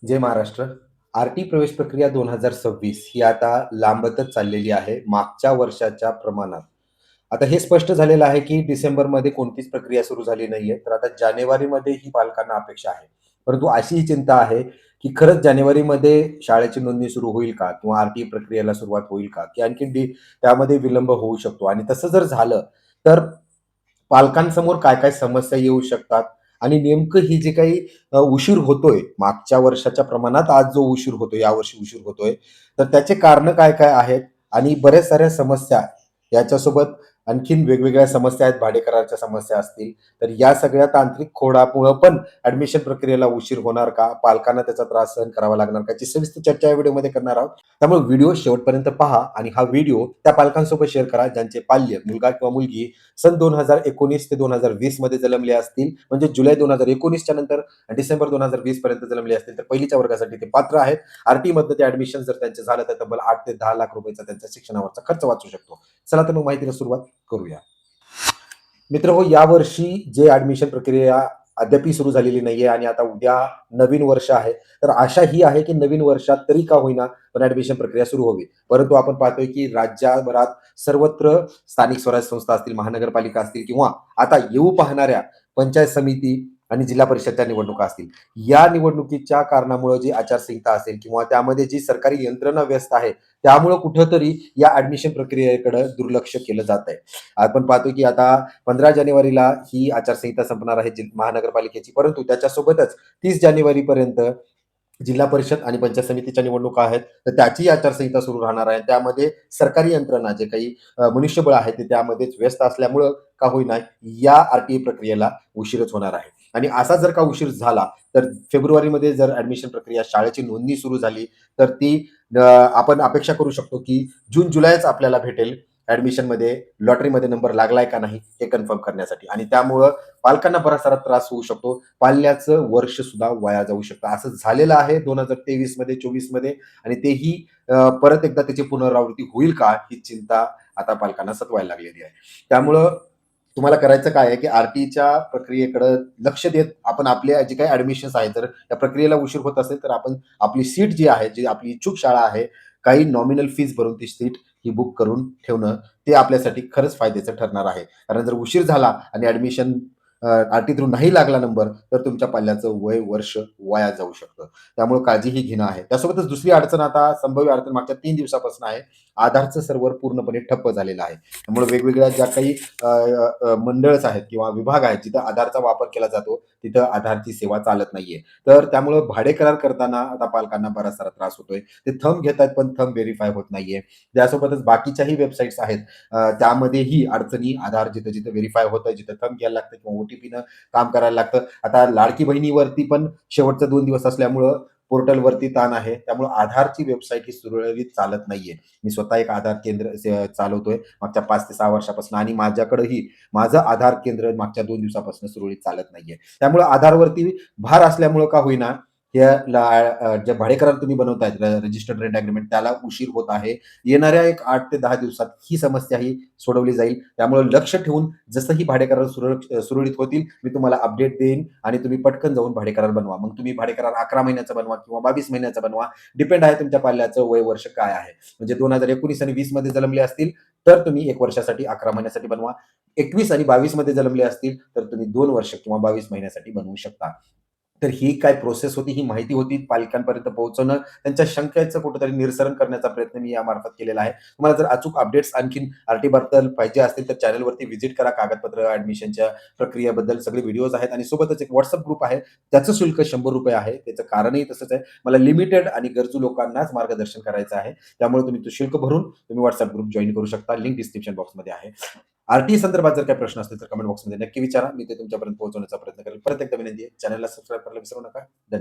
जय Maharashtra. R-T प्रवेश प्रक्रिया 2026 ही आता लांबतच चाललेली आहे मागच्या वर्षाच्या प्रमाणात. आता हे स्पष्ट झालेलं आहे, की डिसेंबरमध्ये कोणतीच प्रक्रिया सुरू झाली नाहीये. तर आता जानेवारीमध्ये ही पालकांना अपेक्षा आहे. परंतु अशी ही चिंता आहे, की खरंच जानेवारीमध्ये शाळेची नोंदणी सुरू होईल का? किंवा आर-टी प्रक्रियेला सुरुवात होईल का? की आणखीन त्यामध्ये विलंब होऊ शकतो आणि तसं जर झालं, तर पालकांसमोर काय-काय समस्या येऊ शकतात आणि नेमकं ही जी काही उशीर होतोय, मागच्या वर्षाच्या प्रमाणात आज जो उशीर होतोय, यावर्षी उशीर होतोय, तर त्याचे कारणं काय-काय आहेत आणि बऱ्याच साऱ्या समस्या याच्यासोबत आणखीन वेगवेगळ्या समस्या आहेत, भाडेकरारच्या समस्या असतील, तर या सगळ्या तांत्रिक खोडामुळं पण ॲडमिशन प्रक्रियेला उशीर होणार का? पालकांना त्याचा त्रास सहन करावा लागणार का? याची सविस्तर चर्चा या व्हिडिओमध्ये करणार आहोत. त्यामुळे व्हिडिओ शेवटपर्यंत पहा आणि हा व्हिडिओ त्या पालकांसोबत शेअर करा, ज्यांचे पाल्य, मुलगा किंवा मुलगी सन 2019 ते 2020 मध्ये जन्मले असतील, म्हणजे जुलै 2019च्या नंतर डिसेंबर 2020 पर्यंत जन्मले असतील, तर पहिलीच्या वर्गासाठी ते पात्र आहेत. आर-टी मधनं ते ॲडमिशन जर त्यांचं झालं, तर तब्बल 8 ते 10 लाख रुपयेचा त्यांचा शिक्षणावरचा खर्च वाचू शकतो. चला तर मग माहितीला सुरुवात करूया. मित्रहो, यावर्षी जे ॲडमिशन प्रक्रिया अद्यापही सुरू झालेली नाहीये आणि आता उद्या नवीन वर्ष आहे. तर आशा ही आहे, की नवीन वर्षात तरी का होईना, पण ॲडमिशन प्रक्रिया सुरू व्हावी. परंतु आपण पाहतोय, की राज्यभरात सर्वत्र स्थानिक स्वराज्य संस्था असतील, महानगरपालिका असतील किंवा आता येऊ पाहणाऱ्या पंचायत समिती आणि जिल्हा परिषदच्या निवडणुका असतील. या निवडणुकीच्या कारणामुळे जी आचारसंहिता असेल किंवा त्यामध्ये जी सरकारी यंत्रणा व्यस्त आहे, त्यामुळं कुठेतरी या ॲडमिशन प्रक्रियेकडे दुर्लक्ष केलं जातंय. आपण पाहतो, की आता 15 जानेवारीला ही आचारसंहिता संपणार आहे महानगरपालिकेची. परंतु त्याच्यासोबतच 30 जानेवारीपर्यंत जिल्हा परिषद आणि पंचायत समितीच्या निवडणुका आहेत. तर त्याची आचारसंहिता सुरू राहणार आहे. त्यामध्ये सरकारी यंत्रणा जे काही मनुष्यबळ आहे ते त्यामध्येच व्यस्त असल्यामुळं का होईना या आर-टी प्रक्रियेला उशीरच होणार आहे. आणि असा जर का उशीर झाला, तर फेब्रुवारीमध्ये जर ॲडमिशन प्रक्रिया शाळेची नोंदणी सुरू झाली, तर ती आपण अपेक्षा करू शकतो, की जून-जुलैच आपल्याला भेटेल ॲडमिशनमध्ये लॉटरीमध्ये नंबर लागलाय का नाही हे कन्फर्म करण्यासाठी आणि त्यामुळं पालकांना बराच सारा त्रास होऊ शकतो. पाल्याचं वर्ष सुद्धा वाया जाऊ शकतं. असं झालेलं आहे 2023 मध्ये 24 मध्ये आणि तेही परत एकदा त्याची पुनरावृत्ती होईल का? ही चिंता आता पालकांना सतवायला लागलेली आहे. त्यामुळं तुम्हाला करायचं काय आहे, की आर-टीच्या प्रक्रियेकडे लक्ष देत आपण आपल्या जे काही ॲडमिशन्स आहेत, जर त्या प्रक्रियेला उशीर होत असेल, तर आपण आपली सीट जी आहे, जी आपली इच्छुक शाळा आहे, काही नॉमिनल फीस भरून ती सीट ही बुक करून ठेवणं, ते आपल्यासाठी खरंच फायद्याचं ठरणार आहे. कारण जर उशीर झाला आणि ॲडमिशन आर-टी थ्रू नाही लागला नंबर, तर तुमच्या पाल्याचं वर्ष वाया जाऊ शकतं. त्यामुळे काळजीही घेणं आहे. त्यासोबतच दुसरी अडचण आता संभाव्य अडचण मागच्या 3 दिवसापासून आहे. आधारचं सर्व्हर पूर्णपणे ठप्प झालेलं आहे. त्यामुळे वेगवेगळ्या ज्या काही मंडळच आहेत किंवा विभाग आहेत, जिथं आधारचा वापर केला जातो, तिथं आधारची सेवा चालत नाहीये. तर त्यामुळं भाडे करार करताना आता पालकांना बराच सारा त्रास होतोय. ते थंब घेतायत, पण थंब व्हेरिफाय होत नाहीये. त्यासोबतच बाकीच्याही वेबसाईट्स आहेत. त्यामध्येही अडचणी आधार जिथं-जिथं व्हेरिफाय होतंय, जिथं थंब घ्यायला लागतं किंवा ओ-टी-पीनं काम करायला लागतं. आता लाडकी बहिणीवरती पण शेवटचे 2 दिवस असल्यामुळं पोर्टलवरती ताण आहे. त्यामुळं आधारची वेबसाईट ही सुरळीत चालत नाहीये. मी स्वतः एक आधार केंद्र चालवतोय मागच्या 5 ते 6 वर्षापासून आणि माझ्याकडेही माझं आधार केंद्र मागच्या 2 दिवसापासून सुरळीत चालत नाहीये. त्यामुळं आधारवरती भार असल्यामुळं का होईना, जे भाडेकरार तुम्ही बनवताय रजिस्टर्ड रेंट अग्रीमेंट त्याला उशीर होत आहे. येणाऱ्या एक 8 ते 10 दिवसात ही समस्या ही सोडवली जाईल. त्यामुळे लक्ष ठेवून जसं ही भाडेकरार सुरळीत होतील, मी तुम्हाला अपडेट देईन आणि तुम्ही पटकन जाऊन भाडेकरार बनवा. मग तुम्ही भाडेकरार 11 महिन्याचा बनवा किंवा 22 महिन्याचा बनवा. डिपेंड आहे तुमच्या पाल्याचं वर्ष काय आहे. म्हणजे 2019 आणि 20 मध्ये जन्मले असतील, तर तुम्ही 1 वर्षासाठी 11 महिन्यासाठी बनवा. 21 आणि 22 मध्ये जन्मले असतील, तर तुम्ही 2 वर्ष किंवा 22 महिन्यासाठी बनवू शकता. तर ही काय प्रोसेस होती, ही माहिती होती पालकांपर्यंत पोहोचवणं, त्यांच्या शंकेचं कुठेतरी निरसन करण्याचा प्रयत्न मी यामार्फत केलेला आहे. तुम्हाला जर अचूक अपडेट्स आणखीन आर-टी बद्दल पाहिजे असतील, तर चॅनलवरती व्हिजिट करा. कागदपत्र ॲडमिशनच्या प्रक्रियेबद्दल सगळे व्हिडिओज आहेत आणि सोबतच एक WhatsApp ग्रुप आहे. त्याचं शुल्क ₹100 आहे. त्याचं कारणही तसंच आहे. मला लिमिटेड आणि गरजू लोकांनाच मार्गदर्शन करायचं आहे. त्यामुळे तुम्ही तो शुल्क भरून तुम्ही WhatsApp ग्रुप जॉइन करू शकता. लिंक डिस्क्रिप्शन बॉक्समध्ये आहे. आर-टी संदर्भात जर काही प्रश्न असतील, तर कमेंट बॉक्समध्ये नक्की विचारा. मी ते तुमच्यापर्यंत पोहोचवण्याचा प्रयत्न करेल. परत एकदा विनंती आहे, चॅनलला सबस्क्राईब करायला विसरू नका. धन्यवाद.